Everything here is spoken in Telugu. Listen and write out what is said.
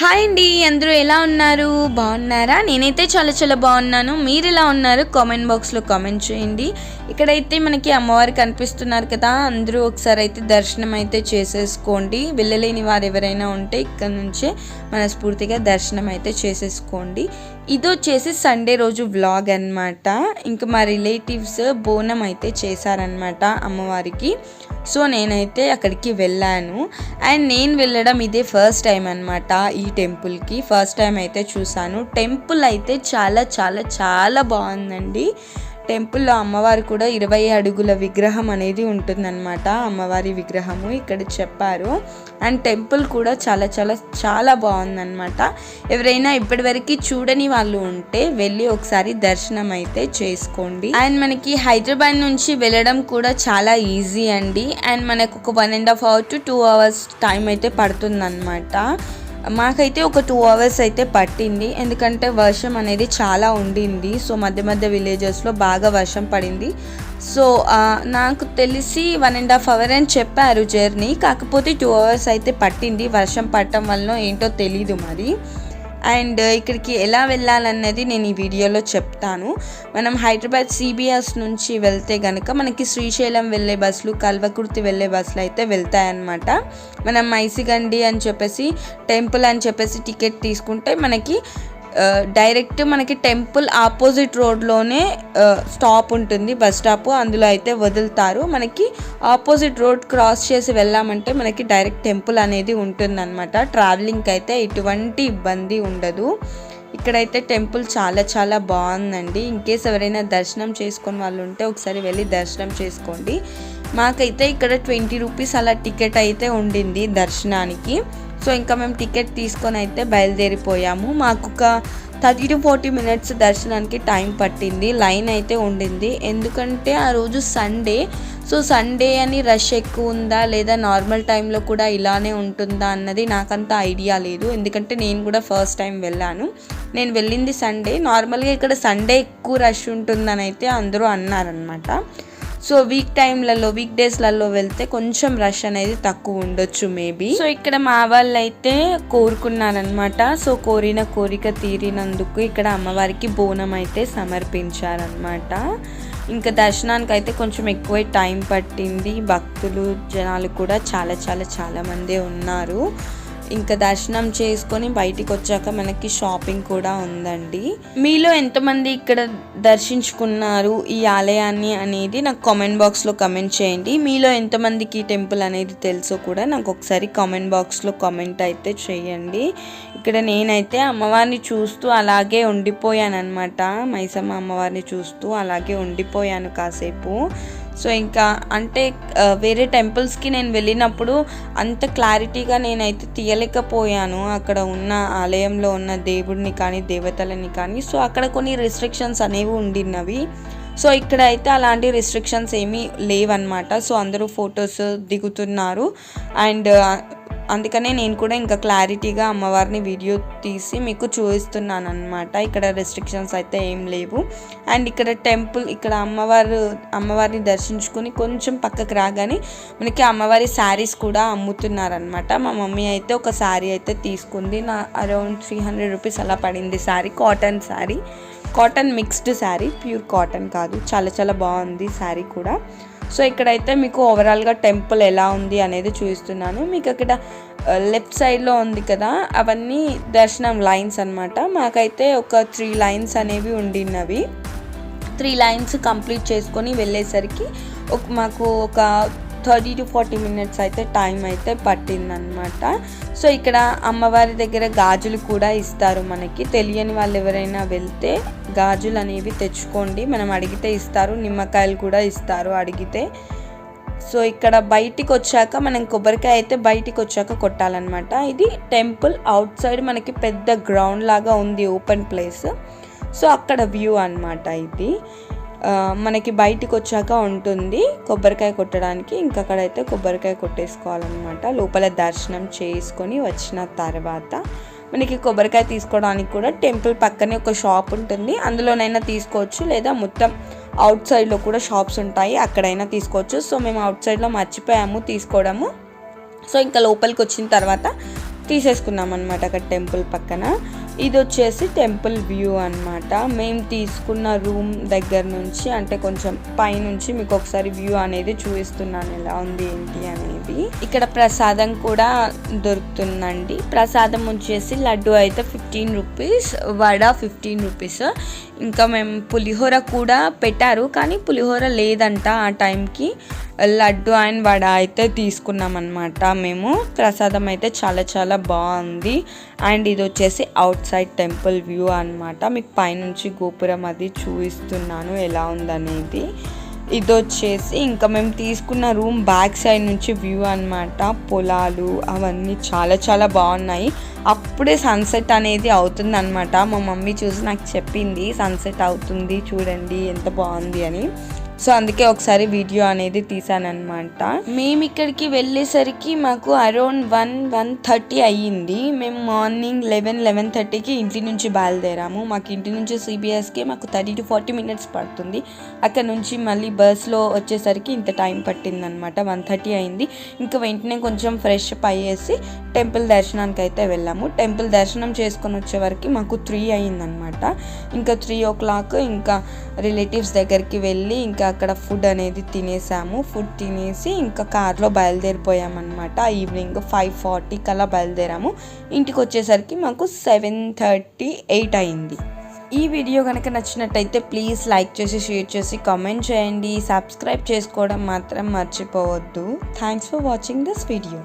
హాయ్ అండి, అందరూ ఎలా ఉన్నారు? బాగున్నారా? నేనైతే చాలా చాలా బాగున్నాను. మీరు ఎలా ఉన్నారు? కామెంట్ బాక్స్లో కామెంట్ చేయండి. ఇక్కడైతే మనకి అమ్మవారు కనిపిస్తున్నారు కదా, అందరూ ఒకసారి అయితే దర్శనం అయితే చేసేసుకోండి. వెళ్ళలేని వారు ఎవరైనా ఉంటే ఇక్కడ నుంచే మనస్ఫూర్తిగా దర్శనం అయితే చేసేసుకోండి. ఇది వచ్చేసి సండే రోజు వ్లాగ్ అనమాట. ఇంకా మా రిలేటివ్స్ బోనం అయితే చేశారనమాట అమ్మవారికి. సో నేనైతే అక్కడికి వెళ్ళాను. అండ్ నేను వెళ్ళడం ఇదే ఫస్ట్ టైం అనమాట. ఈ టెంపుల్కి ఫస్ట్ టైం అయితే చూసాను. టెంపుల్ అయితే చాలా చాలా చాలా బాగుందండి. టెంపుల్లో అమ్మవారు కూడా 20 అడుగుల విగ్రహం అనేది ఉంటుందన్నమాట. అమ్మవారి విగ్రహము ఇక్కడ చెప్పారు. అండ్ టెంపుల్ కూడా చాలా చాలా చాలా బాగుందన్నమాట. ఎవరైనా ఇప్పటివరకు చూడని వాళ్ళు ఉంటే వెళ్ళి ఒకసారి దర్శనం అయితే చేసుకోండి. అండ్ మనకి హైదరాబాద్ నుంచి వెళ్ళడం కూడా చాలా ఈజీ అండి. అండ్ మనకు ఒక 1.5 hours to 2 hours టైం అయితే పడుతుందన్నమాట. మాకైతే ఒక 2 hours అయితే పట్టింది, ఎందుకంటే వర్షం అనేది చాలా ఉండింది. సో మధ్య మధ్య విలేజెస్లో బాగా వర్షం పడింది. సో నాకు తెలిసి 1.5 hours అని చెప్పారు జర్నీ, కాకపోతే 2 hours అయితే పట్టింది. వర్షం పడటం వల్ల ఏంటో తెలీదు మరి. అండ్ ఇక్కడికి ఎలా వెళ్ళాలన్నది నేను ఈ వీడియోలో చెప్తాను. మనం హైదరాబాద్ CBS నుంచి వెళ్తే కనుక మనకి శ్రీశైలం వెళ్ళే బస్సులు, కల్వకుర్తి వెళ్ళే బస్సులు అయితే వెళ్తాయన్నమాట. మనం మైసిగండి అని చెప్పేసి, టెంపుల్ అని చెప్పేసి టికెట్ తీసుకుంటే మనకి డైరెక్ట్ మనకి టెంపుల్ ఆపోజిట్ రోడ్లోనే స్టాప్ ఉంటుంది, బస్ స్టాప్. అందులో అయితే వదులుతారు. మనకి ఆపోజిట్ రోడ్ క్రాస్ చేసి వెళ్ళామంటే మనకి డైరెక్ట్ టెంపుల్ అనేది ఉంటుందన్నమాట. ట్రావెలింగ్కి అయితే ఎటువంటి ఇబ్బంది ఉండదు. ఇక్కడైతే టెంపుల్ చాలా చాలా బాగుందండి. ఇన్కేస్ ఎవరైనా దర్శనం చేసుకొని వాళ్ళు ఉంటే ఒకసారి వెళ్ళి దర్శనం చేసుకోండి. మాకైతే ఇక్కడ 20 rupees అలా టికెట్ అయితే ఉండింది దర్శనానికి. సో ఇంకా మేము టికెట్ తీసుకొని అయితే బయలుదేరిపోయాము. మాకు ఒక 30 to 40 minutes దర్శనానికి టైం పట్టింది. లైన్ అయితే ఉండింది, ఎందుకంటే ఆ రోజు సండే. సో సండే అని రష్ ఎక్కువ ఉందా లేదా నార్మల్ టైంలో కూడా ఇలానే ఉంటుందా అన్నది నాకంత ఐడియా లేదు, ఎందుకంటే నేను కూడా ఫస్ట్ టైం వెళ్ళాను. నేను వెళ్ళింది సండే. నార్మల్గా ఇక్కడ సండే ఎక్కువ రష్ ఉంటుందని అయితే అందరూ అన్నారనమాట. సో వీక్ డేస్లలో వెళ్తే కొంచెం రష్ అనేది తక్కువ ఉండొచ్చు మేబీ. సో ఇక్కడ మా వాళ్ళు అయితే కోరుకున్నారనమాట. సో కోరిన కోరిక తీరినందుకు ఇక్కడ అమ్మవారికి బోనం అయితే సమర్పించారనమాట. ఇంకా దర్శనానికి అయితే కొంచెం ఎక్కువ టైం పట్టింది. భక్తులు జనాలు కూడా చాలా చాలా చాలా మంది ఉన్నారు. ఇంకా దర్శనం చేసుకొని బయటికి వచ్చాక మనకి షాపింగ్ కూడా ఉందండి. మీలో ఎంతమంది ఇక్కడ దర్శించుకున్నారు ఈ ఆలయాన్ని అనేది నాకు కామెంట్ బాక్స్లో కామెంట్ చేయండి. మీలో ఎంతమందికి ఈ టెంపుల్ అనేది తెలుసో కూడా నాకు ఒకసారి కామెంట్ బాక్స్లో కామెంట్ అయితే చేయండి. ఇక్కడ నేనైతే అమ్మవారిని చూస్తూ అలాగే ఉండిపోయాను అనమాట. మైసమ్మ అమ్మవారిని చూస్తూ అలాగే ఉండిపోయాను కాసేపు. సో ఇంకా అంటే వేరే టెంపుల్స్కి నేను వెళ్ళినప్పుడు అంత క్లారిటీగా నేనైతే తీయలేకపోయాను అక్కడ ఉన్న ఆలయంలో ఉన్న దేవుడిని కానీ దేవతలని కానీ. సో అక్కడ కొన్ని రిస్ట్రిక్షన్స్ అనేవి ఉండినవి. సో ఇక్కడ అయితే అలాంటి రిస్ట్రిక్షన్స్ ఏమీ లేవన్నమాట. సో అందరూ ఫొటోస్ దిగుతున్నారు. అండ్ అందుకనే నేను కూడా ఇంకా క్లారిటీగా అమ్మవారిని వీడియో తీసి మీకు చూపిస్తున్నాను అనమాట. ఇక్కడ రెస్ట్రిక్షన్స్ అయితే ఏం లేవు. అండ్ ఇక్కడ టెంపుల్, ఇక్కడ అమ్మవారిని దర్శించుకుని కొంచెం పక్కకు రాగానే మనకి అమ్మవారి శారీస్ కూడా అమ్ముతున్నారనమాట. మా మమ్మీ అయితే ఒక శారీ అయితే తీసుకుంది. అరౌండ్ 300 rupees అలా పడింది sari. Cotton mixed sari, pure cotton కాదు. చాలా చాలా బాగుంది శారీ కూడా. సో ఇక్కడైతే మీకు ఓవరాల్గా టెంపుల్ ఎలా ఉంది అనేది చూపిస్తున్నాను. మీకు అక్కడ లెఫ్ట్ సైడ్లో ఉంది కదా, అవన్నీ దర్శనం లైన్స్ అనమాట. మాకైతే ఒక 3 lines అనేవి ఉండినవి. 3 lines కంప్లీట్ చేసుకొని వెళ్ళేసరికి మాకు ఒక 30 to 40 minutes అయితే టైం అయితే పట్టిందనమాట. సో ఇక్కడ అమ్మవారి దగ్గర గాజులు కూడా ఇస్తారు మనకి. తెలియని వాళ్ళు ఎవరైనా వెళ్తే గాజులు అనేవి తెచ్చుకోండి, మనం అడిగితే ఇస్తారు. నిమ్మకాయలు కూడా ఇస్తారు అడిగితే. సో ఇక్కడ బయటికి వచ్చాక మనం కొబ్బరికాయ అయితే బయటికి వచ్చాక కొట్టాలన్నమాట. ఇది టెంపుల్ అవుట్ సైడ్ మనకి పెద్ద గ్రౌండ్ లాగా ఉంది, ఓపెన్ ప్లేస్. సో అక్కడ వ్యూ అన్నమాట ఇది. మనకి బయటికి వచ్చాక ఉంటుంది కొబ్బరికాయ కొట్టడానికి. ఇంకా అక్కడైతే కొబ్బరికాయ కొట్టేసుకోవాలన్నమాట. లోపల దర్శనం చేసుకొని వచ్చిన తర్వాత మనకి కొబ్బరికాయ తీసుకోవడానికి కూడా టెంపుల్ పక్కనే ఒక షాప్ ఉంటుంది, అందులోనైనా తీసుకోవచ్చు. లేదా మొత్తం అవుట్ సైడ్లో కూడా షాప్స్ ఉంటాయి, అక్కడైనా తీసుకోవచ్చు. సో మేము అవుట్ సైడ్లో మర్చిపోయాము తీసుకోవడము. సో ఇంకా లోపలికి వచ్చిన తర్వాత తీసేసుకున్నాం అనమాట అక్కడ టెంపుల్ పక్కన. ఇది వచ్చేసి టెంపుల్ వ్యూ అనమాట. మేము తీసుకున్న రూమ్ దగ్గర నుంచి అంటే కొంచెం పైనుంచి మీకు ఒకసారి వ్యూ అనేది చూపిస్తున్నాను ఎలా ఉంది ఏంటి అనేది. ఇక్కడ ప్రసాదం కూడా దొరుకుతుందండి. ప్రసాదం వచ్చేసి లడ్డు అయితే 15 రూపీస్, వడ 15 రూపీస్. ఇంకా మేము పులిహోర కూడా పెట్టారు కానీ పులిహోర లేదంట ఆ టైంకి. లడ్డు అండ్ వడ అయితే తీసుకున్నాం అనమాట మేము. ప్రసాదం అయితే చాలా చాలా బాగుంది. అండ్ ఇది వచ్చేసి అవుట్ సైడ్ టెంపుల్ వ్యూ అనమాట. మీకు పైనుంచి గోపురం అది చూపిస్తున్నాను ఎలా ఉందనేది. ఇది వచ్చేసి ఇంకా మేము తీసుకున్న రూమ్ బ్యాక్ సైడ్ నుంచి వ్యూ అనమాట. పొలాలు అవన్నీ చాలా చాలా బాగున్నాయి. అప్పుడే సన్సెట్ అనేది అవుతుంది అనమాట. మా మమ్మీ చూసి నాకు చెప్పింది సన్సెట్ అవుతుంది చూడండి ఎంత బాగుంది అని. సో అందుకే ఒకసారి వీడియో అనేది తీసానమాట. మేము ఇక్కడికి వెళ్ళేసరికి మాకు అరౌండ్ 1:30 అయ్యింది. మేము మార్నింగ్ 11:30కి ఇంటి నుంచి బయలుదేరాము. మాకు ఇంటి నుంచి CBSకి మాకు 30 to 40 minutes పడుతుంది. అక్కడ నుంచి మళ్ళీ బస్లో వచ్చేసరికి ఇంత టైం పట్టిందనమాట. 1:30 అయింది. ఇంకా వెంటనే కొంచెం ఫ్రెష్ అప్ అయ్యేసి టెంపుల్ దర్శనానికి అయితే వెళ్ళాము. టెంపుల్ దర్శనం చేసుకొని వచ్చే వరకు మాకు 3 అయ్యిందనమాట. ఇంకా 3 o'clock ఇంకా రిలేటివ్స్ దగ్గరికి వెళ్ళి ఇంకా అక్కడ ఫుడ్ అనేది తినేసాము. ఫుడ్ తినేసి ఇంకా కార్లో బయలుదేరిపోయామన్నమాట. ఈవినింగ్ 5:40 కల్లా బయలుదేరాము. ఇంటికి వచ్చేసరికి మాకు 7:38 అయింది. ఈ వీడియో కనుక నచ్చినట్టయితే ప్లీజ్ లైక్ చేసి షేర్ చేసి కామెంట్ చేయండి. సబ్స్క్రైబ్ చేసుకోవడం మాత్రం మర్చిపోవద్దు. Thanks for watching this video.